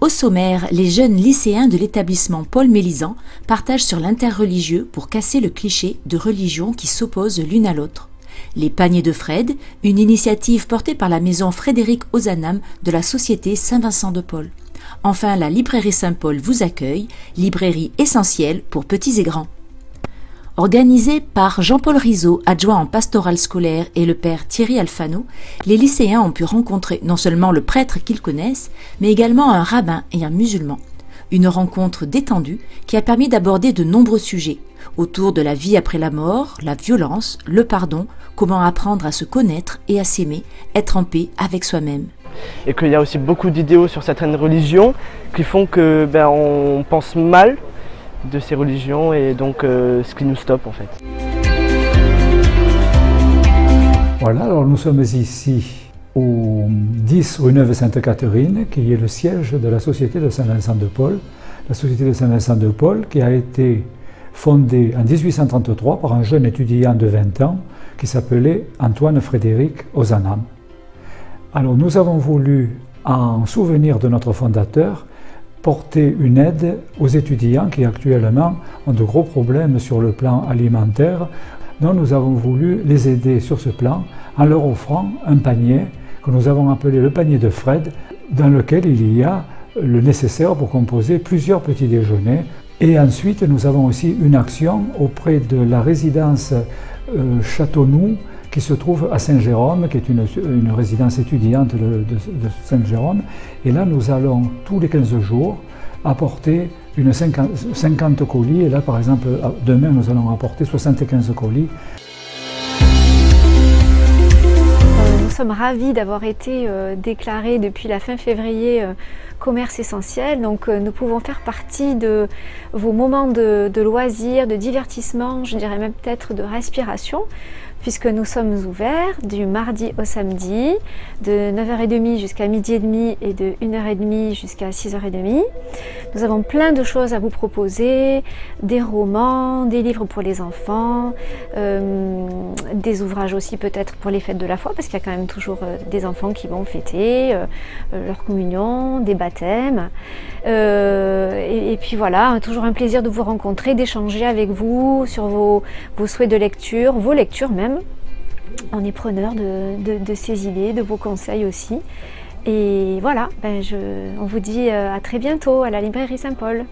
Au sommaire, les jeunes lycéens de l'établissement Paul Mélisant partagent sur l'interreligieux pour casser le cliché de religions qui s'opposent l'une à l'autre. Les paniers de Fred, une initiative portée par la maison Frédéric Ozanam de la Société Saint-Vincent de Paul. Enfin, la librairie Saint-Paul vous accueille, librairie essentielle pour petits et grands. Organisé par Jean-Paul Rizot, adjoint en pastoral scolaire, et le père Thierry Alfano, les lycéens ont pu rencontrer non seulement le prêtre qu'ils connaissent, mais également un rabbin et un musulman. Une rencontre détendue qui a permis d'aborder de nombreux sujets autour de la vie après la mort, la violence, le pardon, comment apprendre à se connaître et à s'aimer, être en paix avec soi-même. Et qu'il y a aussi beaucoup d'idéaux sur certaines religions qui font que on pense mal de ces religions et donc ce qui nous stoppe en fait. Voilà, alors nous sommes ici au 10 rue Neuve-Sainte-Catherine, qui est le siège de la Société de Saint-Vincent de Paul. La Société de Saint-Vincent de Paul qui a été fondée en 1833 par un jeune étudiant de 20 ans qui s'appelait Antoine Frédéric Ozanam. Alors nous avons voulu, en souvenir de notre fondateur, porter une aide aux étudiants qui actuellement ont de gros problèmes sur le plan alimentaire. Donc nous avons voulu les aider sur ce plan en leur offrant un panier que nous avons appelé le panier de Fred, dans lequel il y a le nécessaire pour composer plusieurs petits déjeuners. Et ensuite nous avons aussi une action auprès de la résidence Châteaunoux, qui se trouve à Saint-Jérôme, qui est une résidence étudiante de Saint-Jérôme. Et là, nous allons tous les 15 jours apporter 50 colis. Et là, par exemple, demain, nous allons apporter 75 colis. Nous sommes ravis d'avoir été déclarés depuis la fin février commerce essentiel. Donc nous pouvons faire partie de vos moments de loisirs, de divertissement, je dirais même peut-être de respiration, puisque nous sommes ouverts du mardi au samedi, de 9h30 jusqu'à 12h30 et de 1h30 jusqu'à 6h30. Nous avons plein de choses à vous proposer, des romans, des livres pour les enfants, des ouvrages aussi peut-être pour les fêtes de la foi, parce qu'il y a quand même toujours des enfants qui vont fêter leur communion, des baptêmes. Et puis voilà, toujours un plaisir de vous rencontrer, d'échanger avec vous sur vos souhaits de lecture, vos lectures même. On est preneur de ces idées, de vos conseils aussi. Et voilà, on vous dit à très bientôt à la librairie Saint-Paul.